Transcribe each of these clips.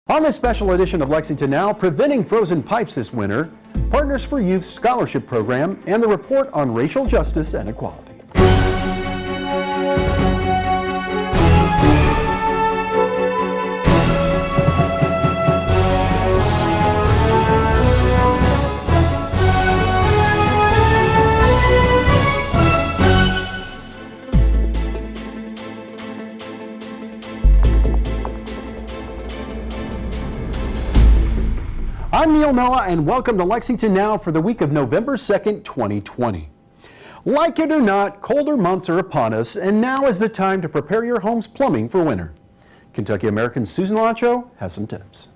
On this special edition of Lexington Now, preventing frozen pipes this winter, Partners for Youth Scholarship Program, and the report on racial justice and equality. I'm Neil Noah, and welcome to Lexington Now for the week of November 2nd, 2020. Like it or not, colder months are upon us, and now is the time to prepare your home's plumbing for winter. Kentucky American's Susan Lacho has some tips.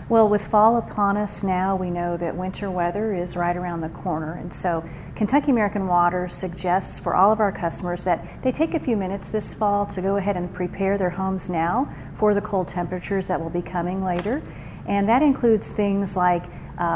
Well, with fall upon us now, we know that winter weather is right around the corner, and so Kentucky American Water suggests for all of our customers that they take a few minutes this fall to go ahead and prepare their homes now for the cold temperatures that will be coming later. And that includes things like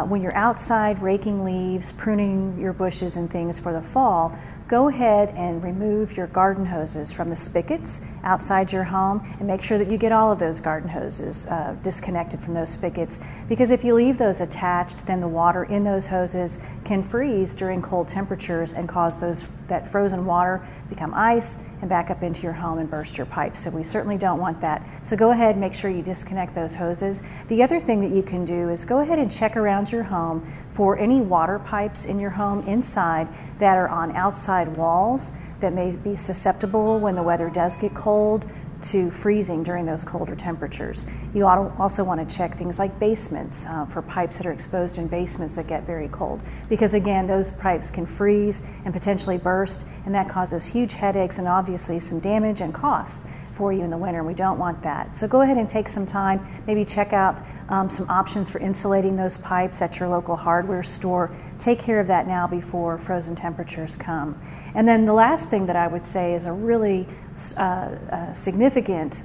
when you're outside raking leaves, pruning your bushes and things for the fall, go ahead and remove your garden hoses from the spigots outside your home and make sure that you get all of those garden hoses disconnected from those spigots, because if you leave those attached, then the water in those hoses can freeze during cold temperatures and cause that frozen water become ice and back up into your home and burst your pipes. So we certainly don't want that. So go ahead and make sure you disconnect those hoses. The other thing that you can do is go ahead and check around your home for any water pipes in your home inside that are on outside walls that may be susceptible when the weather does get cold to freezing during those colder temperatures. You also want to check things like basements for pipes that are exposed in basements that get very cold, because again, those pipes can freeze and potentially burst, and that causes huge headaches and obviously some damage and cost for you in the winter. We don't want that. So go ahead and take some time, maybe check out some options for insulating those pipes at your local hardware store. Take care of that now before frozen temperatures come. And then the last thing that I would say is a really significant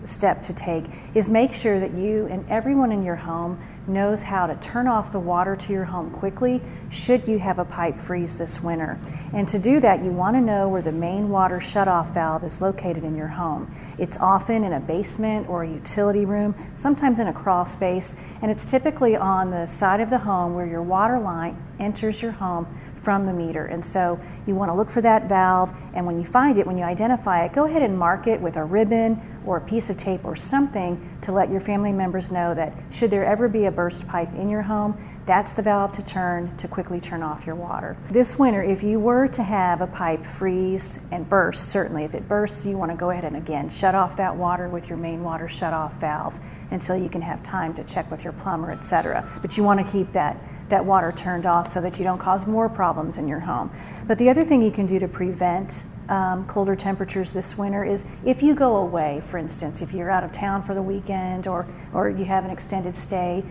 step to take is make sure that you and everyone in your home knows how to turn off the water to your home quickly should you have a pipe freeze this winter. And to do that, you want to know where the main water shutoff valve is located in your home. It's often in a basement or a utility room, sometimes in a crawl space, and it's typically on the side of the home where your water line enters your home from the meter. And so you want to look for that valve, and when you find it, when you identify it, go ahead and mark it with a ribbon or a piece of tape or something to let your family members know that should there ever be a burst pipe in your home, that's the valve to turn to quickly turn off your water. This winter, if you were to have a pipe freeze and burst, certainly if it bursts, you want to go ahead and again shut off that water with your main water shutoff valve until you can have time to check with your plumber, etc. But you want to keep that water turned off so that you don't cause more problems in your home. But the other thing you can do to prevent colder temperatures this winter is if you go away, for instance, if you're out of town for the weekend or you have an extended stay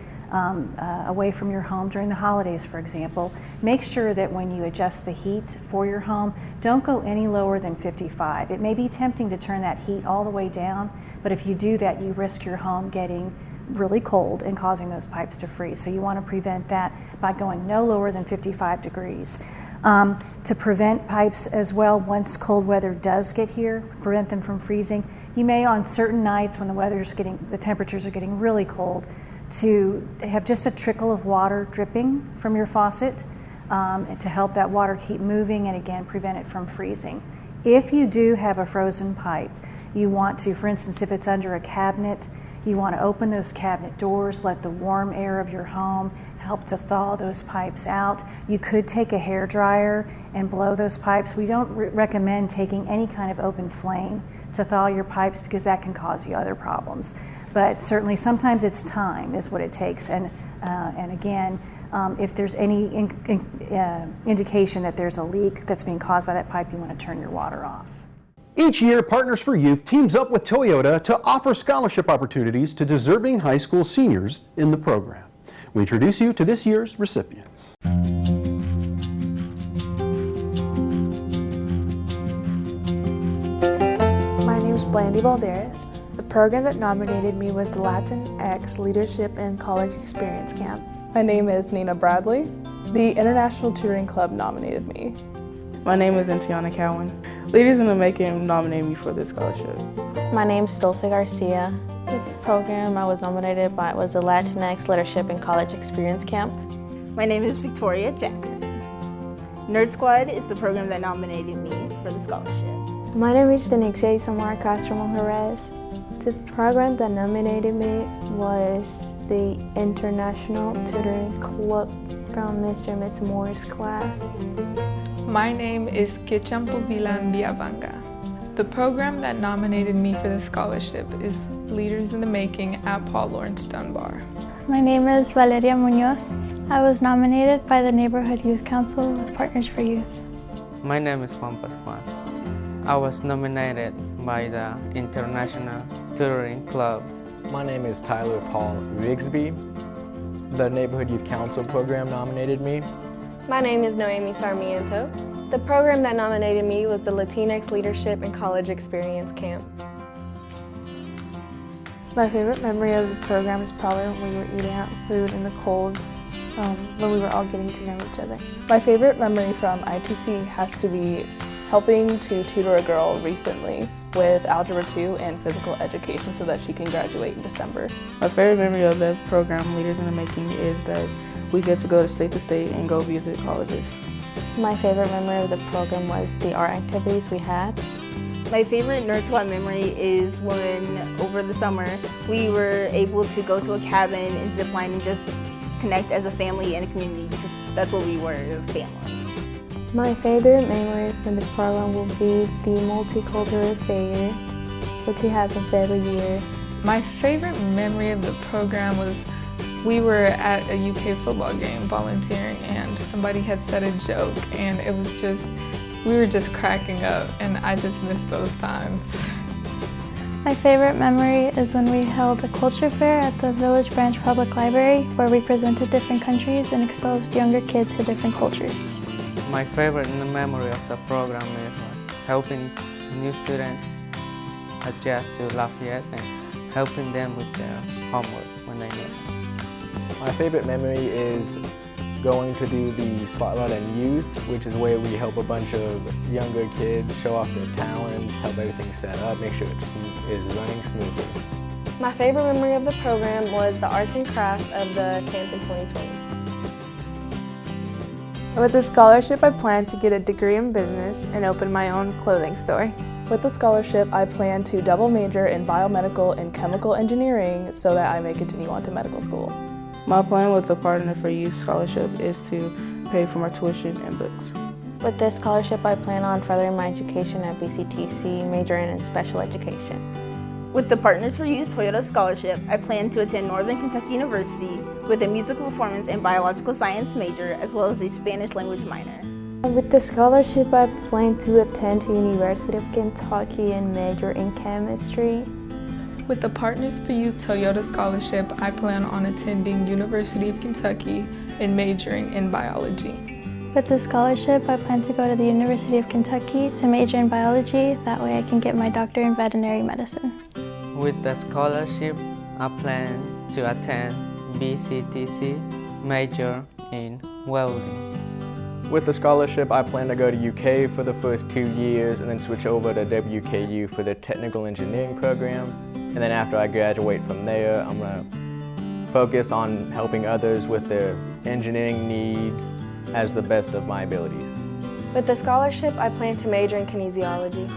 away from your home during the holidays, for example, make sure that when you adjust the heat for your home, don't go any lower than 55. It may be tempting to turn that heat all the way down, but if you do that, you risk your home getting really cold and causing those pipes to freeze. So you want to prevent that by going no lower than 55 degrees. To prevent pipes as well, once cold weather does get here, prevent them from freezing, you may on certain nights when the temperatures are getting really cold, to have just a trickle of water dripping from your faucet to help that water keep moving and again prevent it from freezing. If you do have a frozen pipe, you want to, for instance, if it's under a cabinet, you want to open those cabinet doors, let the warm air of your home help to thaw those pipes out. You could take a hairdryer and blow those pipes. We don't recommend taking any kind of open flame to thaw your pipes because that can cause you other problems. But certainly sometimes it's time is what it takes. And again, if there's any indication that there's a leak that's being caused by that pipe, you want to turn your water off. Each year, Partners for Youth teams up with Toyota to offer scholarship opportunities to deserving high school seniors in the program. We introduce you to this year's recipients. My name is Blandy Balderas. The program that nominated me was the Latinx Leadership and College Experience Camp. My name is Nina Bradley. The International Tutoring Club nominated me. My name is Entiana Cowan. Leaders in the Making nominated me for this scholarship. My name is Dulce Garcia. The program I was nominated by was the Latinx Leadership in College Experience Camp. My name is Victoria Jackson. Nerd Squad is the program that nominated me for the scholarship. My name is Denixia Samar Castro Monjarez. The program that nominated me was the International Tutoring Club from Mr. and Ms. Moore's class. My name is Kechampo Vilan Diabanga. The program that nominated me for the scholarship is Leaders in the Making at Paul Laurence Dunbar. My name is Valeria Munoz. I was nominated by the Neighborhood Youth Council with Partners for Youth. My name is Juan Pascual. I was nominated by the International Tutoring Club. My name is Tyler Paul Rigsby. The Neighborhood Youth Council program nominated me. My name is Noemi Sarmiento. The program that nominated me was the Latinx Leadership in College Experience Camp. My favorite memory of the program is probably when we were eating out food in the cold, when we were all getting to know each other. My favorite memory from ITC has to be helping to tutor a girl recently with Algebra 2 and physical education so that she can graduate in December. My favorite memory of the program, Leaders in the Making, is that we get to go to state and go visit colleges. My favorite memory of the program was the art activities we had. My favorite Nerd Squad memory is when, over the summer, we were able to go to a cabin and zip line and just connect as a family and a community, because that's what we were, a family. My favorite memory from the program will be the Multicultural Fair, which happens every year. My favorite memory of the program was we were at a UK football game volunteering and somebody had said a joke and we were just cracking up, and I just miss those times. My favorite memory is when we held a culture fair at the Village Branch Public Library where we presented different countries and exposed younger kids to different cultures. My favorite memory of the program is helping new students adjust to Lafayette and helping them with their homework when they need it. My favorite memory is going to do the Spotlight on Youth, which is where we help a bunch of younger kids show off their talents, help everything set up, make sure it is running smoothly. My favorite memory of the program was the arts and crafts of the camp in 2020. With the scholarship, I plan to get a degree in business and open my own clothing store. With the scholarship, I plan to double major in biomedical and chemical engineering so that I may continue on to medical school. My plan with the Partner for Youth scholarship is to pay for my tuition and books. With this scholarship, I plan on furthering my education at BCTC, majoring in special education. With the Partners for Youth Toyota Scholarship, I plan to attend Northern Kentucky University with a musical performance and biological science major, as well as a Spanish language minor. With the scholarship, I plan to attend the University of Kentucky and major in chemistry. With the Partners for Youth Toyota Scholarship, I plan on attending University of Kentucky and majoring in biology. With the scholarship, I plan to go to the University of Kentucky to major in biology. That way I can get my doctorate in veterinary medicine. With the scholarship, I plan to attend BCTC, major in welding. With the scholarship, I plan to go to UK for the first 2 years and then switch over to WKU for the technical engineering program. And then after I graduate from there, I'm going to focus on helping others with their engineering needs as the best of my abilities. With the scholarship, I plan to major in kinesiology.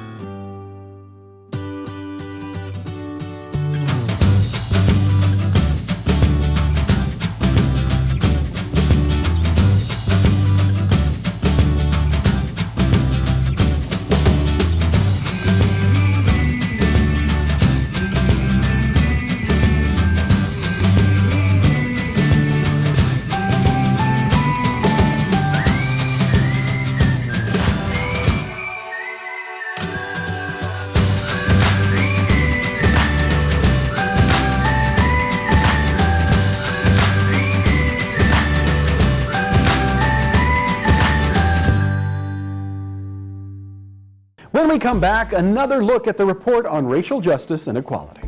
When we come back, another look at the report on racial justice and equality.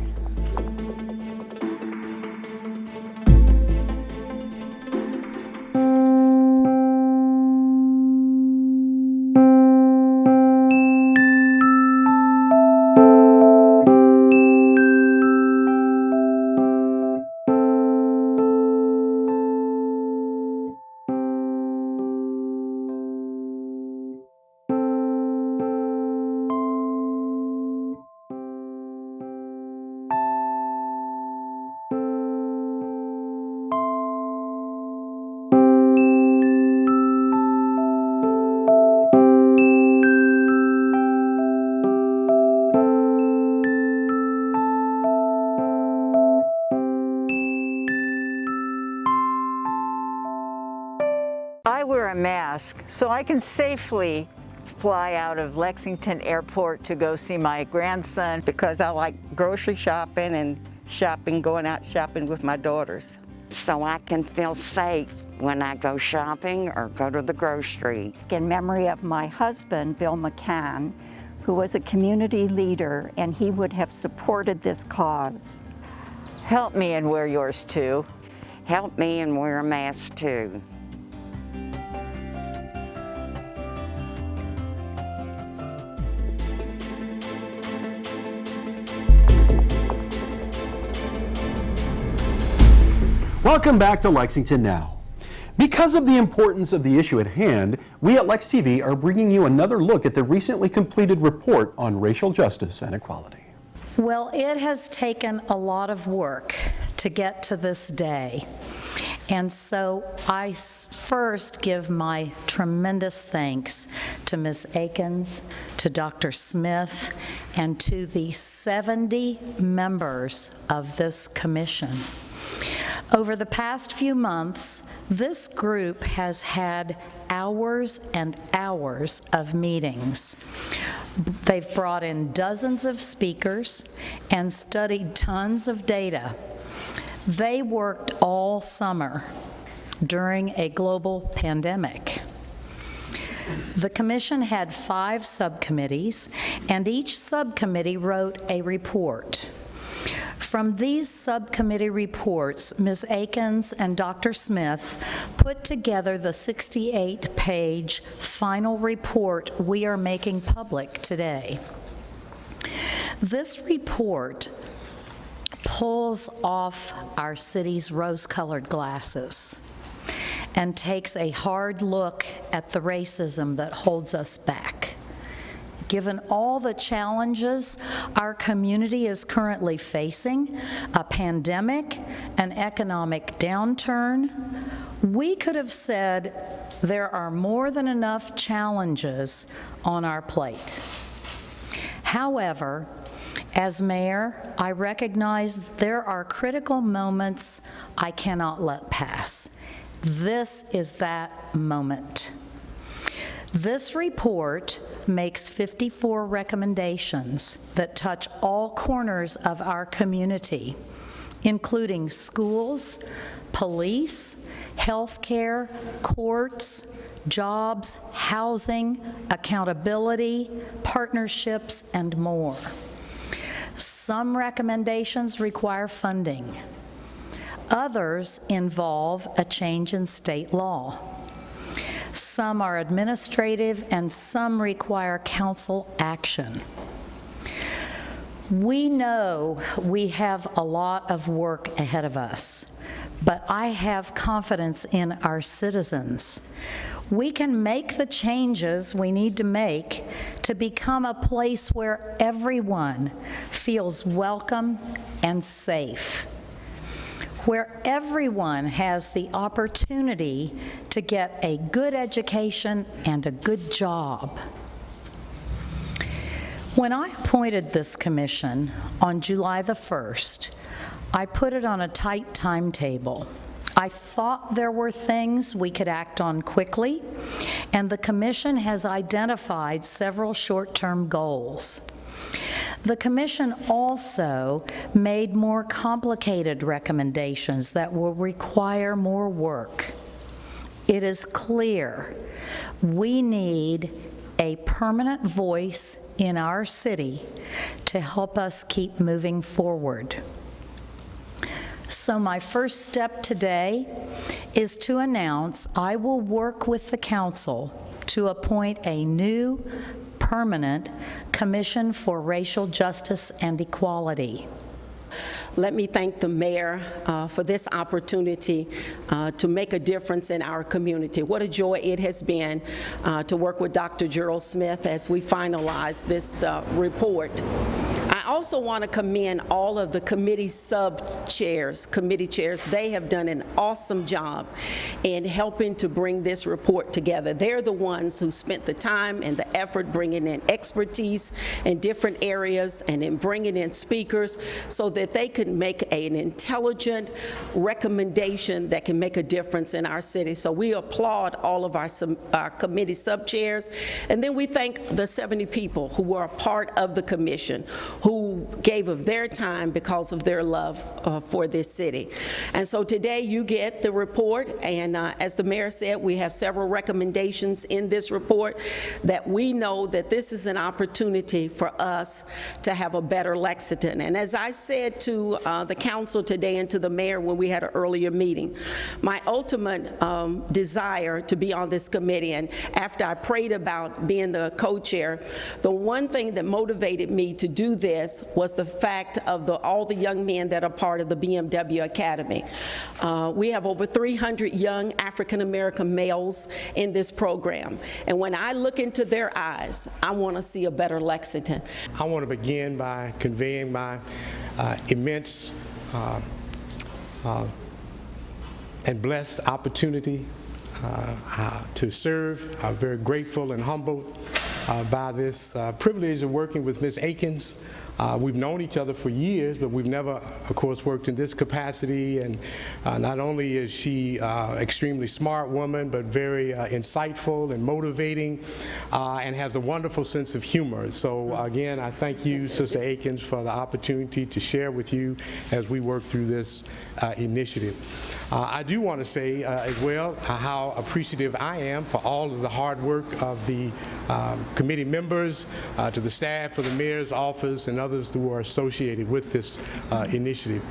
a mask so I can safely fly out of Lexington Airport to go see my grandson. Because I like grocery shopping and going out shopping with my daughters. So I can feel safe when I go shopping or go to the grocery. It's in memory of my husband, Bill McCann, who was a community leader, and he would have supported this cause. Help me and wear yours too. Help me and wear a mask too. Welcome back to Lexington Now. Because of the importance of the issue at hand, we at Lex TV are bringing you another look at the recently completed report on racial justice and equality. Well, it has taken a lot of work to get to this day. And so I first give my tremendous thanks to Ms. Akins, to Dr. Smith, and to the 70 members of this commission. Over the past few months, this group has had hours and hours of meetings. They've brought in dozens of speakers and studied tons of data. They worked all summer during a global pandemic. The commission had 5 subcommittees, and each subcommittee wrote a report. From these subcommittee reports, Ms. Akins and Dr. Smith put together the 68-page final report we are making public today. This report pulls off our city's rose-colored glasses and takes a hard look at the racism that holds us back. Given all the challenges our community is currently facing, a pandemic, an economic downturn, we could have said there are more than enough challenges on our plate. However, as mayor, I recognize there are critical moments I cannot let pass. This is that moment. This report makes 54 recommendations that touch all corners of our community, including schools, police, healthcare, courts, jobs, housing, accountability, partnerships, and more. Some recommendations require funding. Others involve a change in state law. Some are administrative, and some require council action. We know we have a lot of work ahead of us, but I have confidence in our citizens. We can make the changes we need to make to become a place where everyone feels welcome and safe, where everyone has the opportunity to get a good education and a good job. When I appointed this commission on July the 1st, I put it on a tight timetable. I thought there were things we could act on quickly, and the commission has identified several short-term goals. The commission also made more complicated recommendations that will require more work. It is clear we need a permanent voice in our city to help us keep moving forward. So my first step today is to announce I will work with the council to appoint a new permanent Commission for Racial Justice and Equality. Let me thank the mayor for this opportunity to make a difference in our community. What a joy it has been to work with Dr. Gerald Smith as we finalize this report. I I also want to commend all of the committee chairs. They have done an awesome job in helping to bring this report together. They're the ones who spent the time and the effort bringing in expertise in different areas and in bringing in speakers so that they could make an intelligent recommendation that can make a difference in our city. So we applaud all of our committee sub-chairs, and then we thank the 70 people who were a part of the commission, who gave of their time because of their love for this city. And so today you get the report, and as the mayor said, we have several recommendations in this report that we know that this is an opportunity for us to have a better Lexington. And as I said to the council today and to the mayor when we had an earlier meeting, my ultimate desire to be on this committee, and after I prayed about being the co-chair, the one thing that motivated me to do this was the fact of all the young men that are part of the BMW Academy. We have over 300 young African-American males in this program, and when I look into their eyes, I want to see a better Lexington. I want to begin by conveying my immense and blessed opportunity to serve. I'm very grateful and humbled by this privilege of working with Ms. Akins. We've known each other for years, but we've never, of course, worked in this capacity. And not only is she an extremely smart woman, but very insightful and motivating, and has a wonderful sense of humor. So again, I thank you, Sister Akins, for the opportunity to share with you as we work through this initiative. I do want to say as well how appreciative I am for all of the hard work of the committee members, to the staff of the mayor's office and others who are associated with this initiative.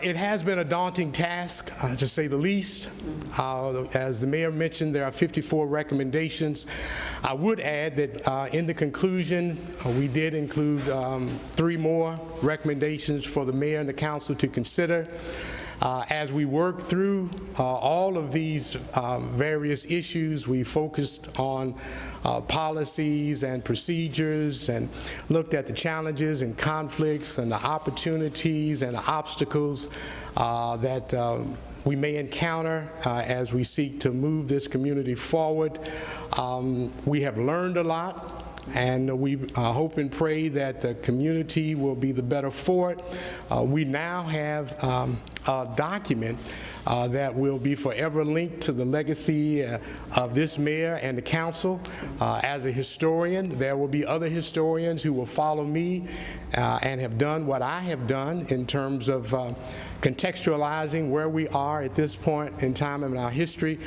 It has been a daunting task, to say the least. As the mayor mentioned, there are 54 recommendations. I would add that in the conclusion, we did include 3 more recommendations for the mayor and the council to consider. As we work through all of these various issues, we focused on policies and procedures and looked at the challenges and conflicts and the opportunities and the obstacles that we may encounter as we seek to move this community forward. We have learned a lot. And we hope and pray that the community will be the better for it. We now have a document that will be forever linked to the legacy of this mayor and the council. As a historian, there will be other historians who will follow me and have done what I have done in terms of contextualizing where we are at this point in time in our history.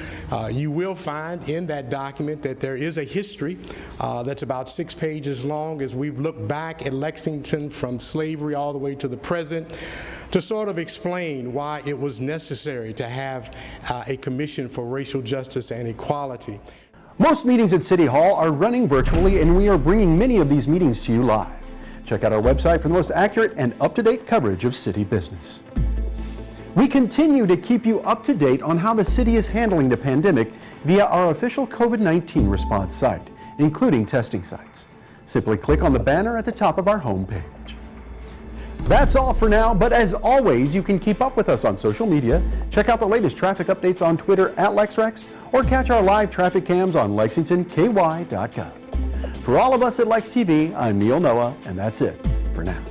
You will find in that document that there is a history that's about 6 pages long as we've looked back at Lexington from slavery all the way to the present to sort of explain why it was necessary to have a commission for racial justice and equality. Most meetings at City Hall are running virtually, and we are bringing many of these meetings to you live. Check out our website for the most accurate and up-to-date coverage of city business. We continue to keep you up to date on how the city is handling the pandemic via our official COVID-19 response site, including testing sites. Simply click on the banner at the top of our homepage. That's all for now, but as always, you can keep up with us on social media, check out the latest traffic updates on Twitter @LexRex, or catch our live traffic cams on LexingtonKY.gov. For all of us at Lex TV, I'm Neil Noah, and that's it for now.